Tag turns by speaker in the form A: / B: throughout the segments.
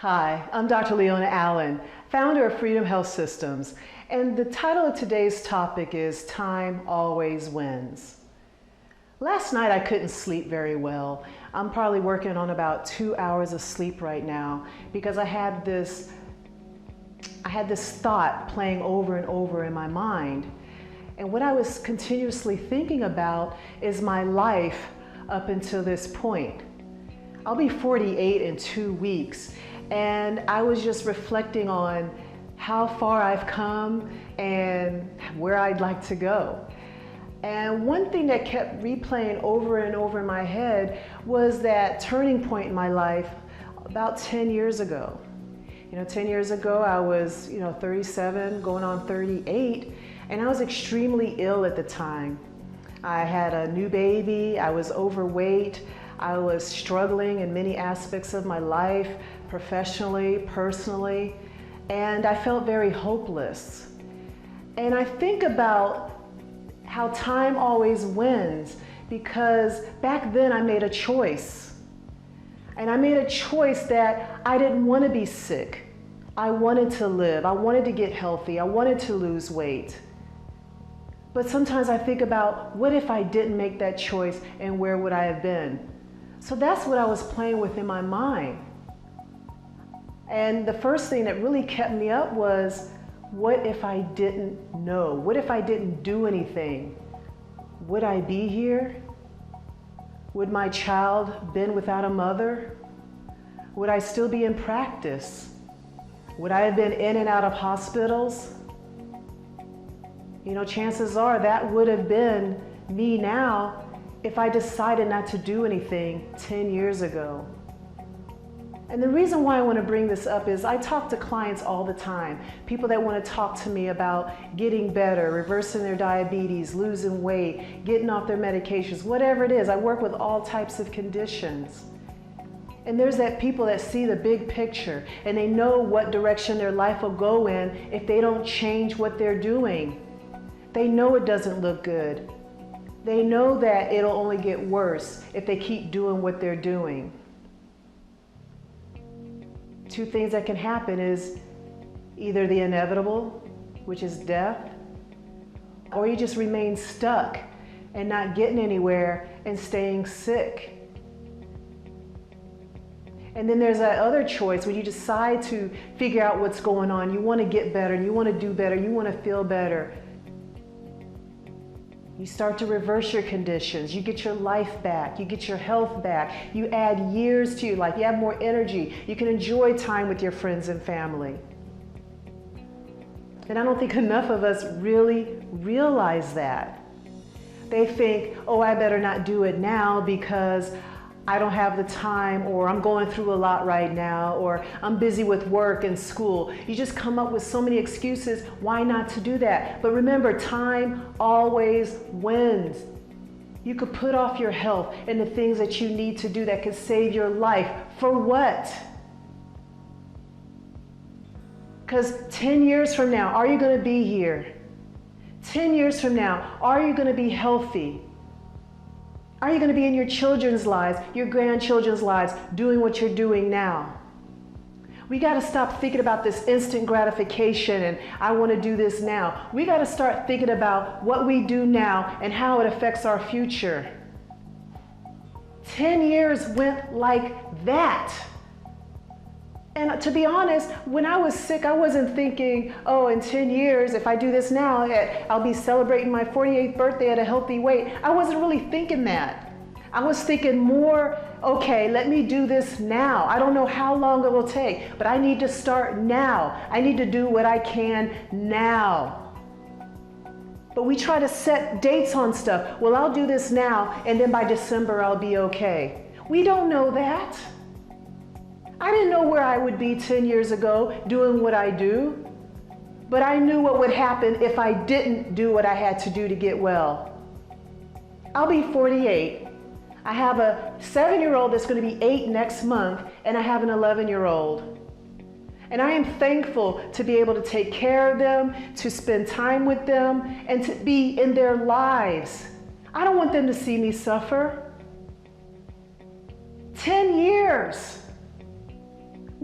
A: Hi, I'm Dr. Leona Allen, founder of Freedom Health Systems, and the title of today's topic is Time Always Wins. Last night I couldn't sleep very well. I'm probably working on about 2 hours of sleep right now because I had this thought playing over and over in my mind. And what I was continuously thinking about is my life up until this point. I'll be 48 in 2 weeks, and I was just reflecting on how far I've come and where I'd like to go. And one thing that kept replaying over and over in my head was that turning point in my life about 10 years ago. 10 years ago I was 37 going on 38, and I was extremely ill at the time. I had a new baby, I was overweight, I was struggling in many aspects of my life, professionally, personally, and I felt very hopeless. And I think about how time always wins, because back then I made a choice. And I made a choice that I didn't want to be sick. I wanted to live, I wanted to get healthy, I wanted to lose weight. But sometimes I think about, what if I didn't make that choice, and where would I have been? So that's what I was playing with in my mind. And the first thing that really kept me up was, what if I didn't know? What if I didn't do anything? Would I be here? Would my child been without a mother? Would I still be in practice? Would I have been in and out of hospitals? Chances are that would have been me now if I decided not to do anything 10 years ago. And the reason why I want to bring this up is I talk to clients all the time, people that want to talk to me about getting better, reversing their diabetes, losing weight, getting off their medications, whatever it is. I work with all types of conditions. And there's that people that see the big picture, and they know what direction their life will go in if they don't change what they're doing. They know it doesn't look good. They know that it'll only get worse if they keep doing what they're doing. Two things that can happen is either the inevitable, which is death, or you just remain stuck and not getting anywhere and staying sick. And then there's that other choice when you decide to figure out what's going on. You want to get better, and you want to do better, you want to feel better. You start to reverse your conditions. You get your life back. You get your health back. You add years to your life. You have more energy. You can enjoy time with your friends and family. And I don't think enough of us really realize that. They think, oh, I better not do it now because I don't have the time, or I'm going through a lot right now, or I'm busy with work and school. You just come up with so many excuses why not to do that. But remember, time always wins. You could put off your health and the things that you need to do that could save your life. For what? Because 10 years from now, are you going to be here? 10 years from now, are you going to be healthy? Are you going to be in your children's lives, your grandchildren's lives, doing what you're doing now? We got to stop thinking about this instant gratification and I want to do this now. We got to start thinking about what we do now and how it affects our future. 10 years went like that. And to be honest, when I was sick, I wasn't thinking, oh, in 10 years, if I do this now, I'll be celebrating my 48th birthday at a healthy weight. I wasn't really thinking that. I was thinking more, okay, let me do this now. I don't know how long it will take, but I need to start now. I need to do what I can now. But we try to set dates on stuff. Well, I'll do this now, and then by December, I'll be okay. We don't know that. I didn't know where I would be 10 years ago doing what I do, but I knew what would happen if I didn't do what I had to do to get well. I'll be 48. I have a 7-year-old that's going to be 8 next month, and I have an 11-year-old. And I am thankful to be able to take care of them, to spend time with them, and to be in their lives. I don't want them to see me suffer. 10 years.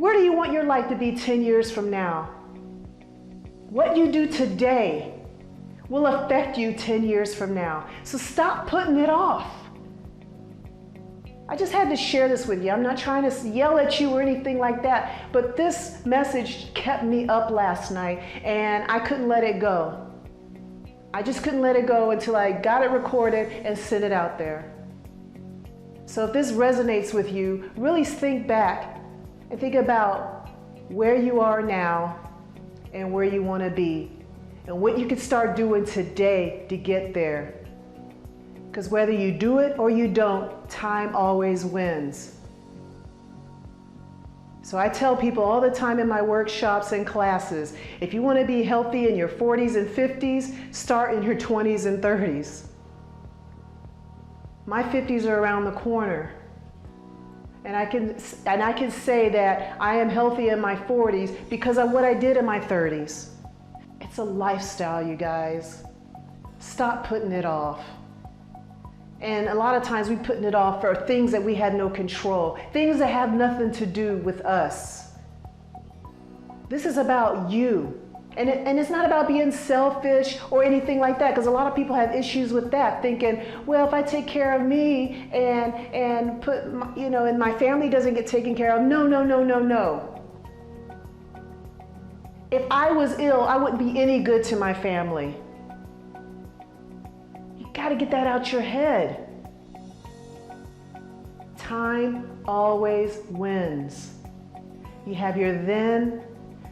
A: Where do you want your life to be 10 years from now? What you do today will affect you 10 years from now. So stop putting it off. I just had to share this with you. I'm not trying to yell at you or anything like that, but this message kept me up last night and I couldn't let it go. I just couldn't let it go until I got it recorded and sent it out there. So if this resonates with you, really think back and think about where you are now and where you want to be and what you can start doing today to get there. Because whether you do it or you don't, time always wins. So I tell people all the time in my workshops and classes, if you want to be healthy in your 40s and 50s, start in your 20s and 30s. My 50s are around the corner. And I can say that I am healthy in my 40s because of what I did in my 30s. It's a lifestyle, you guys. Stop putting it off. And a lot of times we're putting it off for things that we have no control, things that have nothing to do with us. This is about you. And it's not about being selfish or anything like that, because a lot of people have issues with that, thinking, well, if I take care of me and put, and my family doesn't get taken care of. No, no, no, no, no. If I was ill, I wouldn't be any good to my family. You got to get that out your head. Time always wins. You have your then,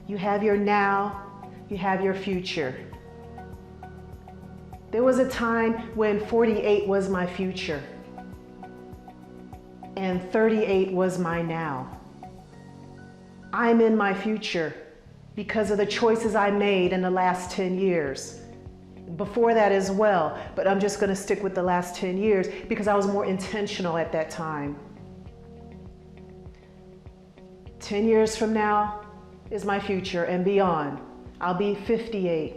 A: you have your now, you have your future. There was a time when 48 was my future and 38 was my now. I'm in my future because of the choices I made in the last 10 years. Before that as well, but I'm just going to stick with the last 10 years because I was more intentional at that time. 10 years from now is my future and beyond. I'll be 58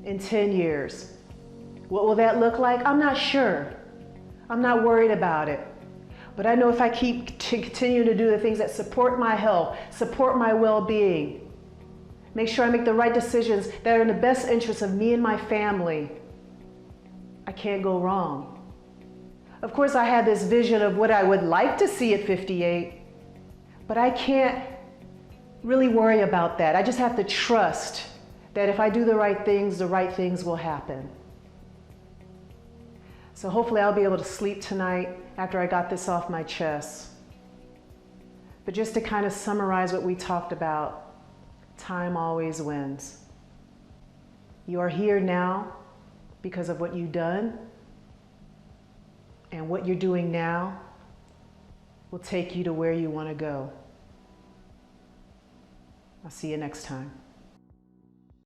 A: in 10 years. What will that look like? I'm not sure. I'm not worried about it. But I know if I continue to do the things that support my health, support my well-being, make sure I make the right decisions that are in the best interest of me and my family, I can't go wrong. Of course, I have this vision of what I would like to see at 58, but I can't really worry about that. I just have to trust that if I do the right things will happen. So hopefully I'll be able to sleep tonight after I got this off my chest. But just to kind of summarize what we talked about, time always wins. You are here now because of what you've done, and what you're doing now will take you to where you want to go. I'll see you next time.